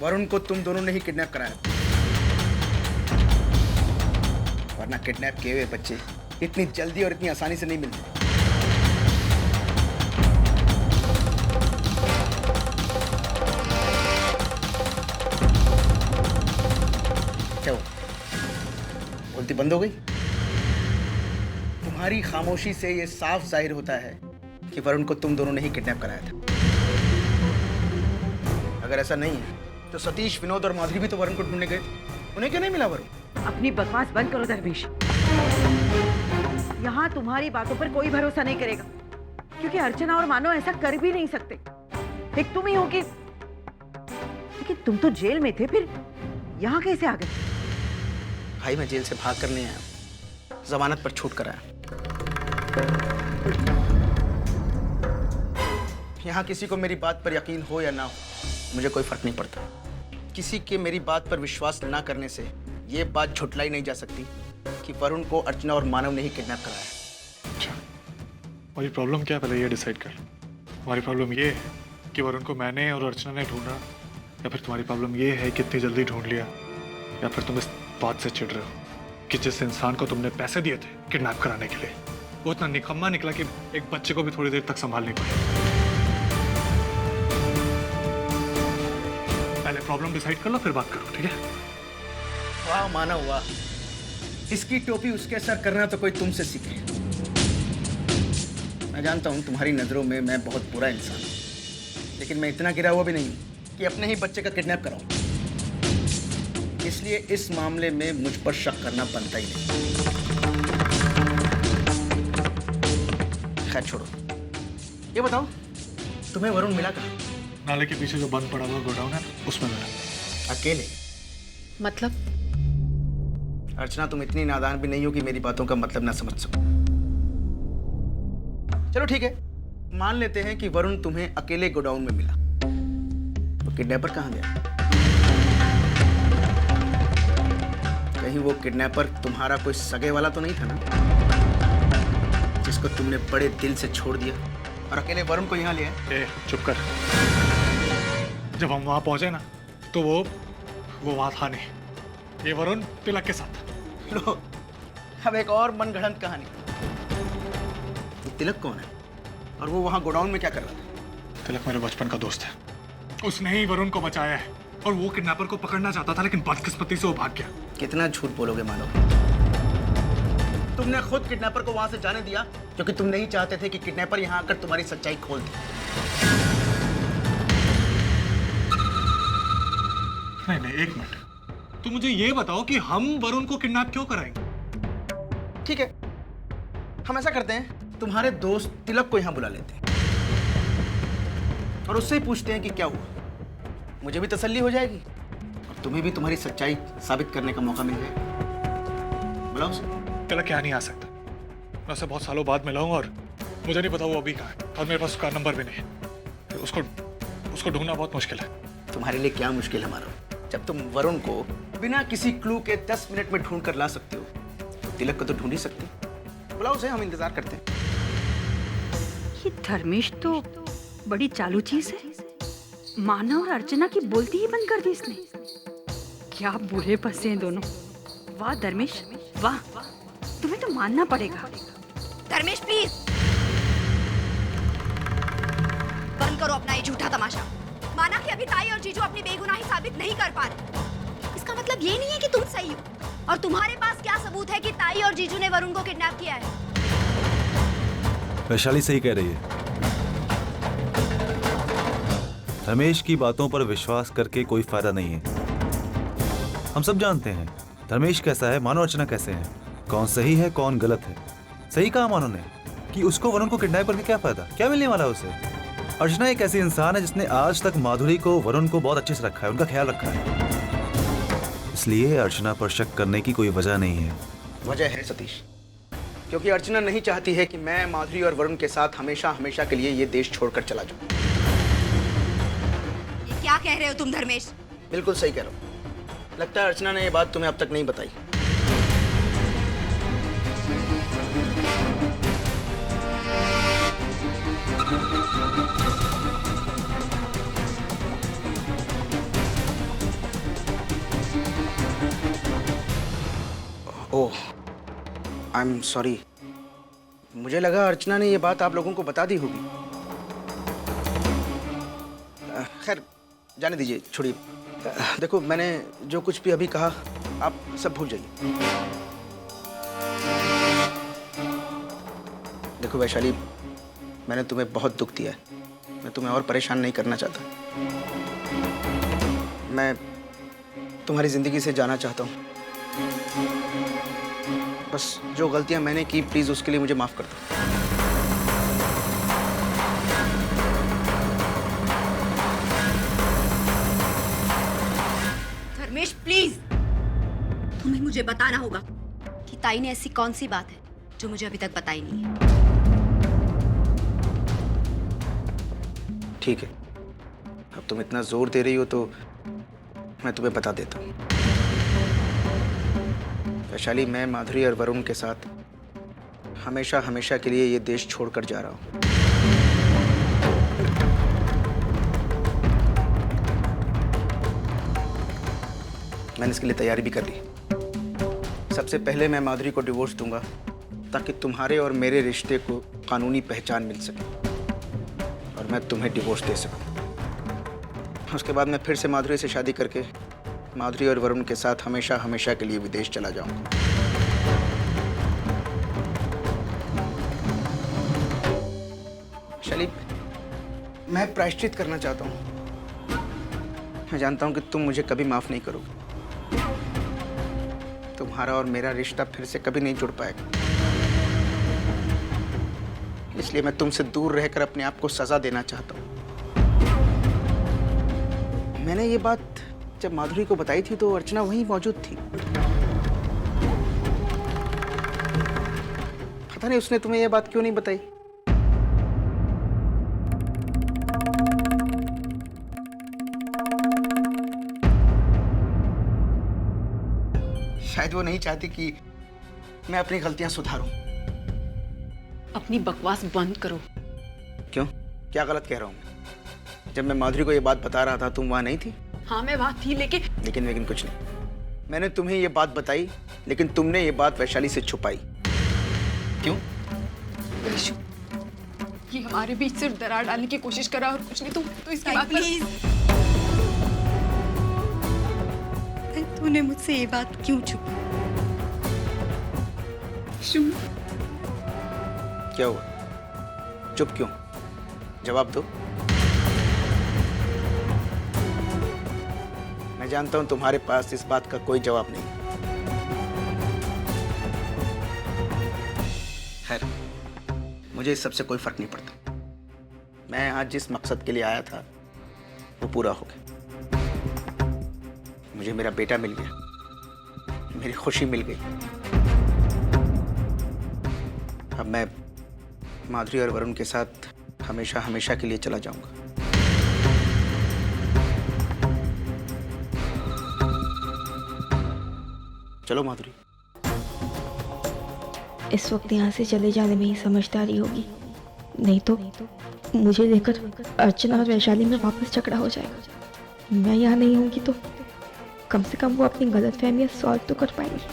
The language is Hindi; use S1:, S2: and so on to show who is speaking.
S1: वरुण को तुम दोनों ने ही किडनैप कराया, वरना किडनैप किए हुए बच्चे इतनी जल्दी और इतनी आसानी से नहीं मिलते। क्या हुआ? बोलती बंद हो गई? तुम्हारी खामोशी से यह साफ जाहिर होता है कि वरुण को तुम दोनों ने ही किडनैप कराया था। अगर ऐसा नहीं है तो सतीश, विनोद और माधुरी भी तो वरुण को ढूंढने गए, उन्हें क्यों नहीं मिला वरुण?
S2: अपनी बकवास बंद करो धर्मेश। यहाँ तुम्हारी बातों पर कोई भरोसा नहीं करेगा, क्योंकि अर्चना और मानो ऐसा कर भी नहीं सकते। एक तुम ही हो कि, लेकिन तुम तो जेल में थे, फिर यहाँ कैसे आ गए?
S1: भाई मैं जेल से भाग कर नहीं आया, जमानत पर छूट कर आया। यहाँ किसी को मेरी बात पर यकीन हो या ना हो, मुझे कोई फर्क नहीं पड़ता। किसी के मेरी बात पर विश्वास न करने से ये बात झुटलाई नहीं जा सकती कि वरुण को अर्चना और मानव ने ही किडनैप कराया है।
S3: अच्छा, हमारी प्रॉब्लम क्या है पहले ये डिसाइड कर। हमारी प्रॉब्लम ये है कि वरुण को मैंने और अर्चना ने ढूंढा, या फिर तुम्हारी प्रॉब्लम ये है कि इतनी जल्दी ढूंढ लिया, या फिर तुम इस बात से चिढ़ रहे हो कि जिस इंसान को तुमने पैसे दिए थे किडनैप कराने के लिए, वो इतना निकम्मा निकला कि एक बच्चे को भी थोड़ी देर तक संभाल नहीं पाया। पहले प्रॉब्लम डिसाइड कर लो, फिर बात करो, ठीक है?
S1: वाह मानव वाह, इसकी टोपी उसके सर करना तो कोई तुमसे सीखे। मैं जानता हूं तुम्हारी नजरों में मैं बहुत बुरा इंसान हूं, लेकिन मैं इतना गिरा हुआ भी नहीं कि अपने ही बच्चे का किडनैप कराऊं। इसलिए इस मामले में मुझ पर शक करना बनता ही नहीं। खैर छोड़ो, ये बताओ तुम्हें वरुण मिला कहाँ?
S3: नाले के पीछे जो बंद पड़ा हुआ गोडाउन है ना, उसमें मिला।
S1: अकेले?
S4: मतलब?
S1: अर्चना तुम इतनी नादान भी नहीं हो कि मेरी बातों का मतलब ना समझ सको। चलो ठीक है, मान लेते हैं कि वरुण तुम्हें अकेले गोडाउन में मिला, तो किडनैपर कहाँ गया? कहीं वो किडनैपर तुम्हारा कोई सगे वाला तो नहीं था ना, जिसको तुमने बड़े दिल से छोड़ दिया और अकेले वरुण को यहाँ ले आए?
S3: चुप कर। जब हम वहां पहुंचे ना, तो वो वहां था नहीं। ये वरुण तिलक के साथ।
S1: लो, अब एक और मनगढ़ंत कहानी। तो तिलक कौन है और वो वहां गोडाउन में क्या कर रहा था?
S3: तिलक मेरे बचपन का दोस्त है, उसने ही वरुण को बचाया है, और वो किडनैपर को पकड़ना चाहता था, लेकिन बदकिस्मती से वो भाग गया।
S1: कितना झूठ बोलोगे मानव? तुमने खुद किडनैपर को वहां से जाने दिया क्योंकि तुम नहीं चाहते थे कि किडनैपर यहां आकर तुम्हारी सच्चाई खोल दे।
S3: नहीं, एक मिनट, तुम मुझे ये बताओ कि हम वरुण को किडनैप क्यों कराएंगे?
S1: ठीक है, हम ऐसा करते हैं, तुम्हारे दोस्त तिलक को यहां बुला लेते हैं और उससे ही पूछते हैं कि क्या हुआ। मुझे भी तसल्ली हो जाएगी और तुम्हें भी तुम्हारी सच्चाई साबित करने का मौका मिल जाएगा। बुलाओ उसे।
S3: तिलक यहाँ नहीं आ सकता। मैं उससे बहुत सालों बाद मिला हूँ और मुझे नहीं पता वो अभी कहाँ है, और मेरे पास उसका नंबर भी नहीं है। उसको ढूंढना बहुत मुश्किल है।
S1: तुम्हारे लिए क्या मुश्किल है मारो? जब तुम वरुण को बिना किसी क्लू के 10 मिनट में ढूंढ कर ला सकते हो, तो तिलक को तो ढूंढ ही सकते हो। बुलाओ उसे, हम इंतजार करते हैं।
S4: ये धर्मेश तो बड़ी चालू चीज है। मानव और अर्चना की बोलती ही बंद कर दी इसने। क्या बुरे फंसे हैं दोनों। वाह धर्मेश वाह, तुम्हें तो मानना पड़ेगा।
S5: धर्मेश प्लीज बंद करो अपना ये झूठा तमाशा। माना कि अभी ताई और जीजू अपनी बेगुनाही साबित नहीं कर पा रहे, इसका मतलब ये नहीं है कि तुम सही हो। और तुम्हारे पास क्या सबूत है कि ताई और जीजू ने वरुण को किडनैप किया है?
S6: वैशाली सही कह रही है। धर्मेश की बातों पर विश्वास करके कोई फायदा नहीं है। हम सब जानते हैं धर्मेश कैसा है, मानो अर्चना कैसे हैं, कौन सही है कौन गलत है। सही कहा मानो ने कि उसको वरुण को किडनैप करके क्या फायदा, क्या मिलने वाला है उसे। अर्चना एक ऐसी इंसान है जिसने आज तक माधुरी को, वरुण को बहुत अच्छे से रखा है, उनका ख्याल रखा है। इसलिए अर्चना पर शक करने की कोई वजह नहीं है।
S1: वजह है सतीश, क्योंकि अर्चना नहीं चाहती है कि मैं माधुरी और वरुण के साथ हमेशा हमेशा के लिए ये देश छोड़कर चला जाऊं।
S5: क्या कह रहे हो तुम धर्मेश?
S1: बिल्कुल सही कह रहा हूं। लगता है अर्चना ने ये बात तुम्हें अब तक नहीं बताई। ओह, आई एम सॉरी। मुझे लगा अर्चना ने ये बात आप लोगों को बता दी होगी। खैर जाने दीजिए, छोड़िए। देखो, मैंने जो कुछ भी अभी कहा आप सब भूल जाइए। देखो वैशाली, मैंने तुम्हें बहुत दुख दिया है। मैं तुम्हें और परेशान नहीं करना चाहता। मैं तुम्हारी जिंदगी से जाना चाहता हूँ। बस जो गलतियां मैंने की, प्लीज उसके लिए मुझे माफ कर दो।
S5: धर्मेश प्लीज, तुम्हें मुझे बताना होगा कि ताई ने ऐसी कौन सी बात है जो मुझे अभी तक बताई नहीं है।
S1: ठीक है, अब तुम इतना जोर दे रही हो तो मैं तुम्हें बता देता हूँ। वैशाली, मैं माधुरी और वरुण के साथ हमेशा हमेशा के लिए ये देश छोड़कर जा रहा हूँ। मैंने इसके लिए तैयारी भी कर ली। सबसे पहले मैं माधुरी को डिवोर्स दूंगा ताकि तुम्हारे और मेरे रिश्ते को कानूनी पहचान मिल सके और मैं तुम्हें डिवोर्स दे सकूं। उसके बाद मैं फिर से माधुरी से शादी करके माधुरी और वरुण के साथ हमेशा हमेशा के लिए विदेश चला जाऊंगा। शलीब, मैं प्रायश्चित करना चाहता हूं। मैं जानता हूं कि तुम मुझे कभी माफ नहीं करोगे। तुम्हारा और मेरा रिश्ता फिर से कभी नहीं जुड़ पाएगा। इसलिए मैं तुमसे दूर रहकर अपने आप को सजा देना चाहता हूं। मैंने ये बात जब माधुरी को बताई थी तो अर्चना वहीं मौजूद थी। पता नहीं उसने तुम्हें ये बात क्यों नहीं बताई। शायद वो नहीं चाहती कि मैं अपनी गलतियां सुधारूं।
S7: अपनी बकवास बंद करो।
S1: क्यों? क्या गलत कह रहा हूं मैं? जब मैं माधुरी को ये बात बता रहा था तुम वहां नहीं थी?
S7: हाँ मैं वहां थी, लेकिन
S1: कुछ नहीं। मैंने तुम्हें ये बात बताई लेकिन तुमने ये बात वैशाली से छुपाई। क्यों?
S7: वैशु, ये हमारे बीच सिर्फ दरार डालने की कोशिश कर रहा और कुछ नहीं। तो इसकी बात
S5: प्लीज, तूने मुझसे ये बात क्यों छुपी?
S1: क्या हुआ? चुप क्यों? जवाब दो। मैं जानता हूं तुम्हारे पास इस बात का कोई जवाब नहीं। खैर, मुझे इस सबसे कोई फर्क नहीं पड़ता। मैं आज जिस मकसद के लिए आया था वो पूरा हो गया। मुझे मेरा बेटा मिल गया, मेरी खुशी मिल गई। अब मैं माधुरी और वरुण के साथ हमेशा हमेशा के लिए चला जाऊंगा। चलो माधुरी।
S8: इस वक्त यहाँ से चले जाने में ही समझदारी होगी, नहीं तो मुझे लेकर अर्चना और वैशाली में वापस झगड़ा हो जाएगा। मैं यहाँ नहीं होंगी तो कम से कम वो अपनी गलतफहमियां सॉल्व तो कर पाएंगी।